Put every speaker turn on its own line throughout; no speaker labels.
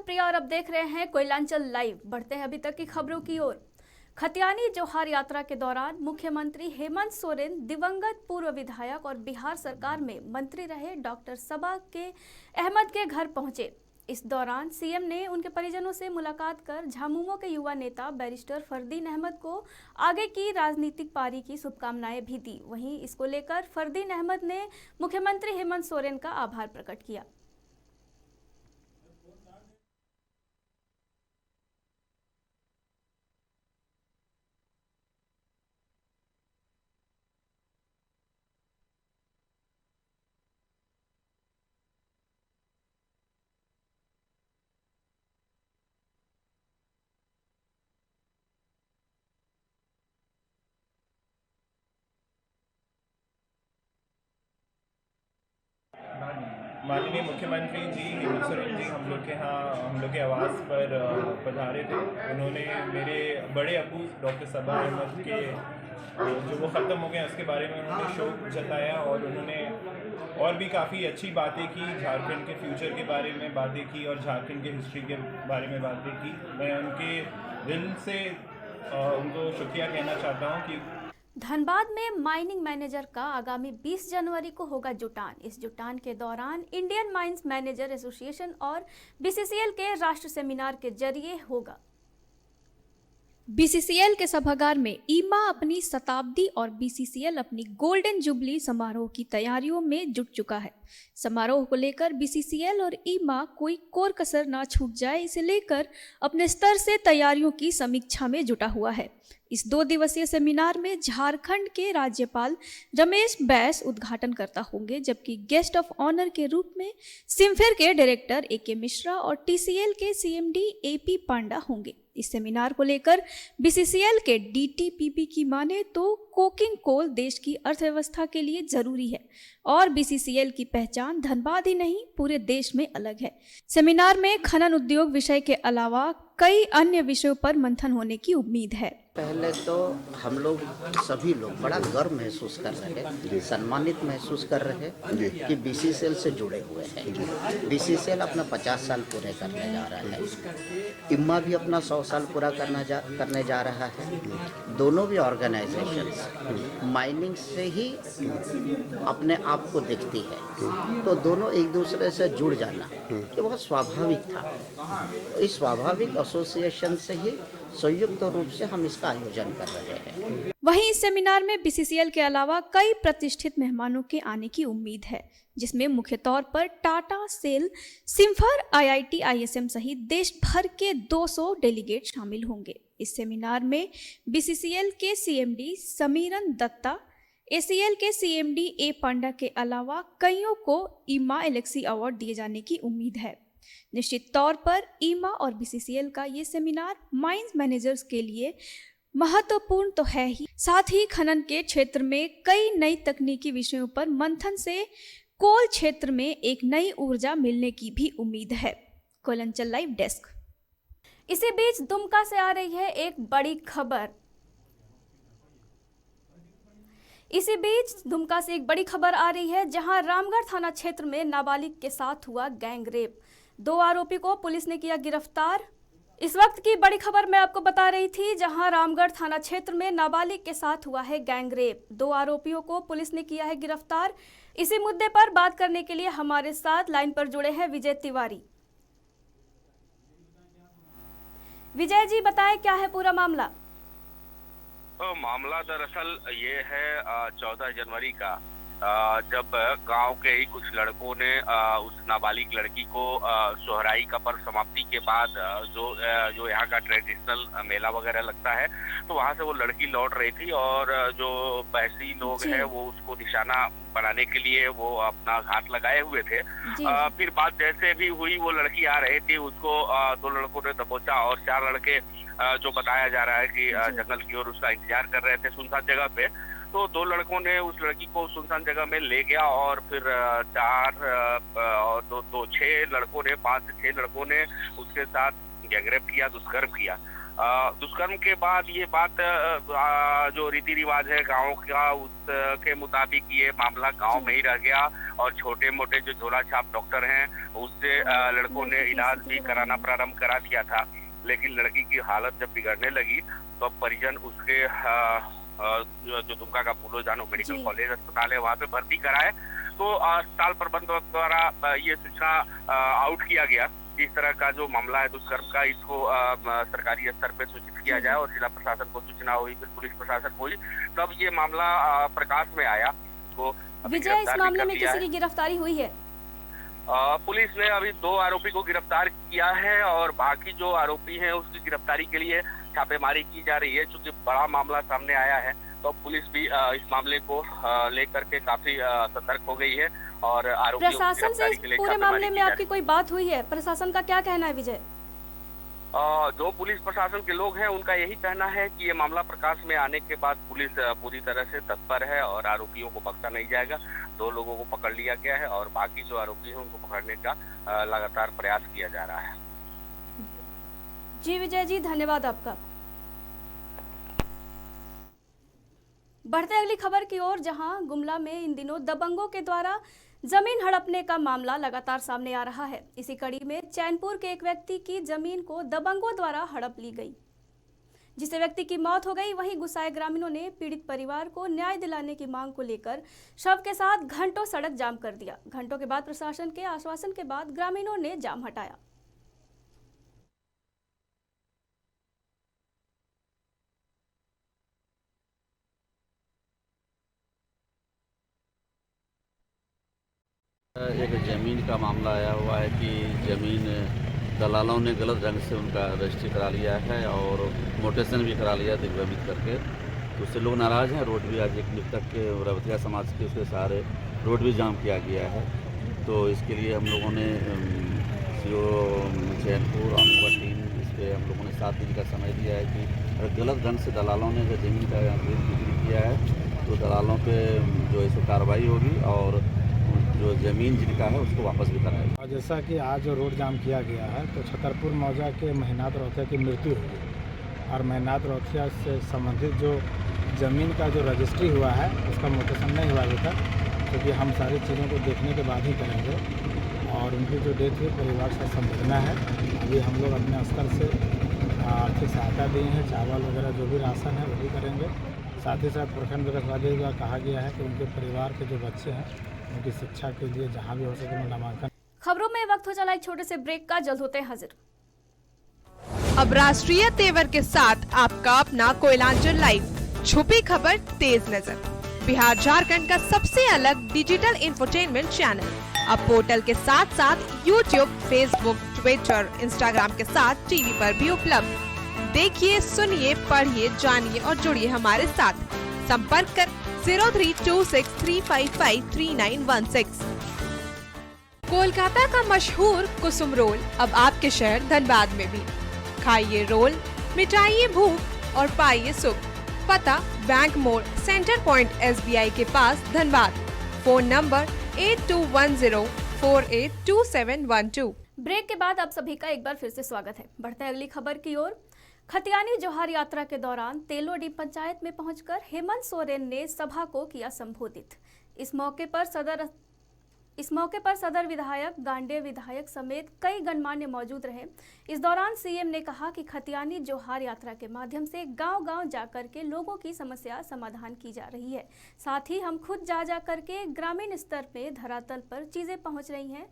हूं प्रिया और अब देख रहे हैं कोयलांचल लाइव। बढ़ते हैं अभी तक की खबरों की ओर। खतियानी जोहार यात्रा के दौरान मुख्यमंत्री हेमंत सोरेन दिवंगत पूर्व विधायक और बिहार सरकार में मंत्री रहे डॉक्टर सबा के अहमद के घर पहुंचे। इस दौरान सीएम ने उनके परिजनों से मुलाकात कर झामुमो के युवा नेता बैरिस्टर फरदीन अहमद को आगे की राजनीतिक पारी की शुभकामनाएं भी दी। वहीं इसको लेकर फरदीन अहमद ने मुख्यमंत्री हेमंत सोरेन का आभार प्रकट किया।
माननीय मुख्यमंत्री जी हेमंत सोरेन जी हम लोग के आवास पर पधारे थे। उन्होंने मेरे बड़े अब्बू डॉक्टर सबा अहमद के जो वो ख़त्म हो गए उसके बारे में उन्होंने शोक जताया और उन्होंने और भी काफ़ी अच्छी बातें की। झारखंड के फ्यूचर के बारे में बातें की और झारखंड के हिस्ट्री के बारे में बातें की। मैं उनके दिल से उनको शुक्रिया कहना चाहता हूँ कि
धनबाद में माइनिंग मैनेजर का आगामी 20 जनवरी को होगा जुटान। इस जुटान के दौरान इंडियन माइंस मैनेजर एसोसिएशन और बीसीसीएल के राष्ट्र सेमिनार के जरिए होगा। बीसीसीएल के सभागार में ईमा अपनी शताब्दी और बीसीसीएल अपनी गोल्डन जुबली समारोह की तैयारियों में जुट चुका है। समारोह को लेकर बीसीसीएल और ईमा कोई कोर कसर ना छूट जाए, इसे लेकर अपने स्तर से तैयारियों की समीक्षा में जुटा हुआ है। इस 2 दिवसीय सेमिनार में झारखंड के राज्यपाल रमेश बैस उद्घाटन करता होंगे, जबकि गेस्ट ऑफ ऑनर के रूप में सिम्फेर के डायरेक्टर एके मिश्रा और टीसीएल के सीएमडी एपी पांडा होंगे। इस सेमिनार को लेकर बीसीसीएल के डीटीपीपी की माने तो कोकिंग कोल देश की अर्थव्यवस्था के लिए जरूरी है और बीसीसीएल की पहचान धनबाद ही नहीं पूरे देश में अलग है। सेमिनार में खनन उद्योग विषय के अलावा कई अन्य विषयों पर मंथन होने की उम्मीद है।
पहले तो हम लोग सभी लोग बड़ा गर्व महसूस कर रहे, सम्मानित महसूस कर रहे कि बीसीसीएल से जुड़े हुए हैं। बीसीसीएल अपना 50 साल पूरे करने जा रहा है, इम्मा भी अपना 100 साल पूरा करने जा रहा है। दोनों भी ऑर्गेनाइजेशंस माइनिंग से ही अपने आप को दिखती है, तो दोनों एक दूसरे से जुड़ जाना ये बहुत स्वाभाविक था। इस स्वाभाविक एसोसिएशन से ही संयुक्त रूप से हम इसका आयोजन कर रहे हैं।
वहीं इस सेमिनार में बीसीसीएल के अलावा कई प्रतिष्ठित मेहमानों के आने की उम्मीद है, जिसमें मुख्य तौर पर टाटा, सेल, सिम्फर, आईआईटी, आईएसएम सहित देश भर के 200 डेलीगेट शामिल होंगे। इस सेमिनार में बीसीसीएल के सीएमडी समीरन दत्ता, एसीएल के सीएमडी ए पांडा के अलावा कईयों को ईमा एलेक्सी अवार्ड दिए जाने की उम्मीद है। निश्चित तौर पर ईमा और बीसीसीएल का ये सेमिनार माइंस मैनेजर्स के लिए महत्वपूर्ण तो है ही, साथ ही खनन के क्षेत्र में कई नई तकनीकी विषयों पर मंथन से कोल क्षेत्र में एक नई ऊर्जा मिलने की भी उम्मीद है। Koylanchal live desk. इसी बीच दुमका से आ रही है एक बड़ी खबर। आ रही है जहां रामगढ़ थाना क्षेत्र में नाबालिग के साथ हुआ गैंगरेप। 2 आरोपी को पुलिस ने किया गिरफ्तार। इस वक्त की बड़ी खबर मैं आपको बता रही थी, जहां रामगढ़ थाना क्षेत्र में नाबालिग के साथ हुआ है गैंगरेप। 2 आरोपियों को पुलिस ने किया है गिरफ्तार। इसी मुद्दे पर बात करने के लिए हमारे साथ लाइन पर जुड़े हैं विजय तिवारी। विजय जी, बताएं क्या है पूरा मामला?
तो मामला दरअसल ये है 14 जनवरी का, जब गांव के ही कुछ लड़कों ने उस नाबालिग लड़की को सोहराई का पर्व समाप्ति के बाद जो यहाँ का ट्रेडिशनल मेला वगैरह लगता है, तो वहाँ से वो लड़की लौट रही थी और जो बहसी लोग हैं वो उसको निशाना बनाने के लिए वो अपना घात लगाए हुए थे। फिर बात जैसे भी हुई, वो लड़की आ रही थी, उसको 2 लड़कों ने दबोचा और 4 लड़के जो बताया जा रहा है कि जंगल की ओर उसका इंतजार कर रहे थे सुनसान जगह पे। तो 2 लड़कों ने उस लड़की को सुनसान जगह में ले गया और फिर 4 और 6 लड़कों ने 5 से 6 लड़कों ने उसके साथ गैंगरेप किया, दुष्कर्म किया। दुष्कर्म के बाद ये बात जो रीति रिवाज है गांव का उसके मुताबिक ये मामला गांव में ही रह गया और छोटे मोटे जो झोला छाप डॉक्टर हैं उससे लड़कों ने इलाज भी कराना प्रारंभ करा दिया था। लेकिन लड़की की हालत जब बिगड़ने लगी तो अब परिजन उसके जो दुमका का फूलो जानो मेडिकल कॉलेज अस्पताल है वहाँ पे भर्ती कराए। तो अस्पताल प्रबंधन द्वारा ये सूचना आउट किया गया इस तरह का जो मामला है दुष्कर्म का इसको सरकारी स्तर पे सूचित किया जाए और जिला प्रशासन को सूचना हुई, फिर पुलिस प्रशासन हुई, तब ये मामला प्रकाश में आया। तो
विजय, इस मामले में किसी की गिरफ्तारी हुई है?
पुलिस ने अभी 2 आरोपी को गिरफ्तार किया है और बाकी जो आरोपी हैं उसकी गिरफ्तारी के लिए छापेमारी की जा रही है। चूंकि बड़ा मामला सामने आया है तो पुलिस भी इस मामले को लेकर के काफी सतर्क हो गई है और आरोपियों की
प्रशासन से
गिरफ्तारी के लिए
पूरे मामले में आपकी कोई बात हुई है? प्रशासन का क्या कहना है विजय?
जो पुलिस प्रशासन के लोग हैं उनका यही कहना है कि ये मामला प्रकाश में आने के बाद पुलिस पूरी तरह से तत्पर है और आरोपियों को बख्शा नहीं जाएगा। 2 लोगों को पकड़ लिया गया है और बाकी जो आरोपी हैं उनको पकड़ने का लगातार प्रयास किया जा रहा है।
जी विजय जी, धन्यवाद आपका। बढ़ते अगली खबर की ओर, जहां गुमला में इन दिनों दबंगों के द्वारा जमीन हड़पने का मामला लगातार सामने आ रहा है। इसी कड़ी में चैनपुर के एक व्यक्ति की जमीन को दबंगों द्वारा हड़प ली गई, जिससे व्यक्ति की मौत हो गई। वहीं गुस्साए ग्रामीणों ने पीड़ित परिवार को न्याय दिलाने की मांग को लेकर शव के साथ घंटों सड़क जाम कर दिया। घंटों के बाद प्रशासन के आश्वासन के बाद ग्रामीणों ने जाम हटाया।
एक ज़मीन का मामला आया हुआ है कि ज़मीन दलालों ने गलत ढंग से उनका रजिस्ट्री करा लिया है और मोटेशन भी करा लिया दिग्भ्रमित करके। तो उससे लोग नाराज़ हैं। रोड भी आज एक मृतक के रवतिया समाज के उसके सहारे रोड भी जाम किया गया है। तो इसके लिए हम लोगों ने सीओ चैनपुर अमूबा टीम इस पर हम लोगों ने 7 दिन का समय दिया है कि अगर गलत ढंग से दलालों ने अगर ज़मीन का बिक्री किया है तो दलालों पर जो है सो कार्रवाई होगी और जो ज़मीन जिनका है उसको वापस भी कराएगा।
और जैसा कि आज जो रोड जाम किया गया है तो छतरपुर मौजा के महिनाथ रौथिया की मृत्यु हुई और महिनाथ रौथिया से संबंधित जो ज़मीन का जो रजिस्ट्री हुआ है उसका मोटेशन नहीं हुआ अभी तक, क्योंकि हम सारी चीज़ों को देखने के बाद ही करेंगे। और उनकी जो डेथ हुई परिवार से संवेदना है। अभी हम लोग अपने स्तर से आर्थिक सहायता दिए हैं, चावल वगैरह जो भी राशन है वो भी करेंगे। साथ ही साथ प्रखंड विकास अधिकारी द्वारा कहा गया है कि उनके परिवार के जो बच्चे हैं उनकी शिक्षा के लिए जहां भी हो सके उन्हें नामांकन।
खबरों में वक्त हो चला एक छोटे से ब्रेक का, जल्द होते हैं हाजिर।
अब राष्ट्रीय तेवर के साथ आपका अपना कोयलांचल लाइव, छुपी खबर तेज नजर, बिहार झारखंड का सबसे अलग डिजिटल इंफोटेनमेंट चैनल। अब पोर्टल के साथ साथ यूट्यूब, फेसबुक, ट्विटर, इंस्टाग्राम के साथ टीवी पर भी उपलब्ध। देखिए, सुनिए, पढ़िए, जानिए और जुड़िए हमारे साथ। संपर्क कर 032635533916। कोलकाता का मशहूर कुसुम रोल अब आपके शहर धनबाद में भी। खाइए रोल, मिटाइए भूख और पाइए सुख। पता बैंक मोड़, सेंटर पॉइंट SBI के पास, धनबाद। Phone number 8210482712।
ब्रेक के बाद आप सभी का एक बार फिर से स्वागत है। बढ़ते हैं अगली खबर की ओर। खतियानी जोहार यात्रा के दौरान तेलोडी पंचायत में पहुंचकर हेमंत सोरेन ने सभा को किया संबोधित। इस मौके पर सदर विधायक, गांडे विधायक समेत कई गणमान्य मौजूद रहे। इस दौरान सीएम ने कहा कि खतियानी जोहार यात्रा के माध्यम से गांव-गांव जाकर के लोगों की समस्या समाधान की जा रही है। साथ ही हम खुद जा करके ग्रामीण स्तर में धरातल पर चीजें पहुंच रही हैं,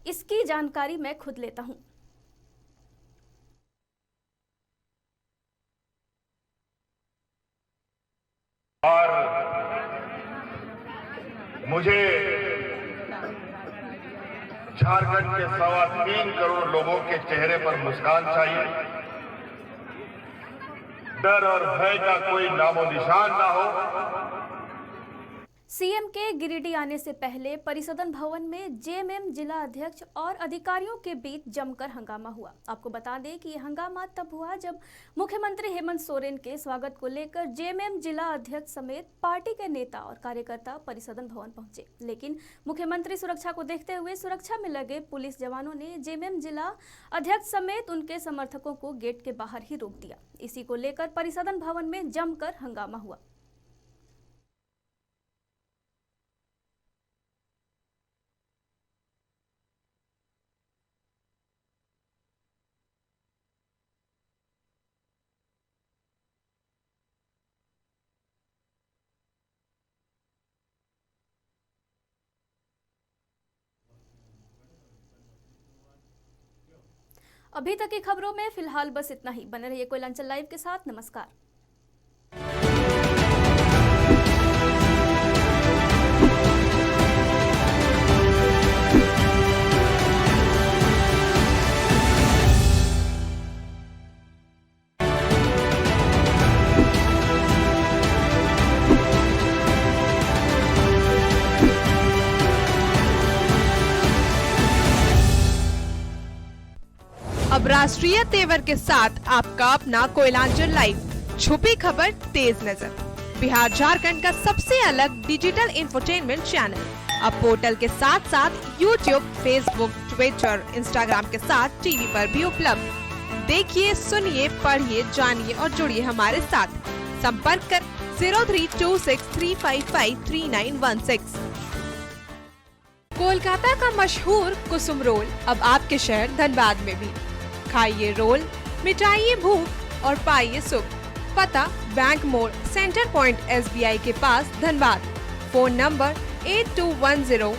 इसकी जानकारी मैं खुद लेता हूं।
और मुझे झारखंड के 3.25 करोड़ लोगों के चेहरे पर मुस्कान चाहिए। डर और भय का कोई नामो निशान ना हो।
सीएम के गिरिडीह आने से पहले परिसदन भवन में जेएमएम जिला अध्यक्ष और अधिकारियों के बीच जमकर हंगामा हुआ। आपको बता दें कि यह हंगामा तब हुआ जब मुख्यमंत्री हेमंत सोरेन के स्वागत को लेकर जेएमएम जिला अध्यक्ष समेत पार्टी के नेता और कार्यकर्ता परिसदन भवन पहुंचे। लेकिन मुख्यमंत्री सुरक्षा को देखते हुए सुरक्षा में लगे पुलिस जवानों ने जेएमएम जिला अध्यक्ष समेत उनके समर्थकों को गेट के बाहर ही रोक दिया। इसी को लेकर परिसदन भवन में जमकर हंगामा हुआ। अभी तक की खबरों में फिलहाल बस इतना ही। बने रहिए कोयलांचल लाइव के साथ। नमस्कार।
अब राष्ट्रीय तेवर के साथ आपका अपना कोयलांचल लाइव, छुपी खबर तेज नजर, बिहार झारखंड का सबसे अलग डिजिटल इंफोटेनमेंट चैनल। अब पोर्टल के साथ साथ यूट्यूब, फेसबुक, ट्विटर, इंस्टाग्राम के साथ टीवी पर भी उपलब्ध। देखिए, सुनिए, पढ़िए, जानिए और जुड़िए हमारे साथ। संपर्क कर 032635533916। कोलकाता का मशहूर कुसुम रोल अब आपके शहर धनबाद में भी। खाइए रोल, मिटाइए भूख और पाइए सुख। पता बैंक मोड़, सेंटर पॉइंट SBI के पास, धनबाद। Phone number 8210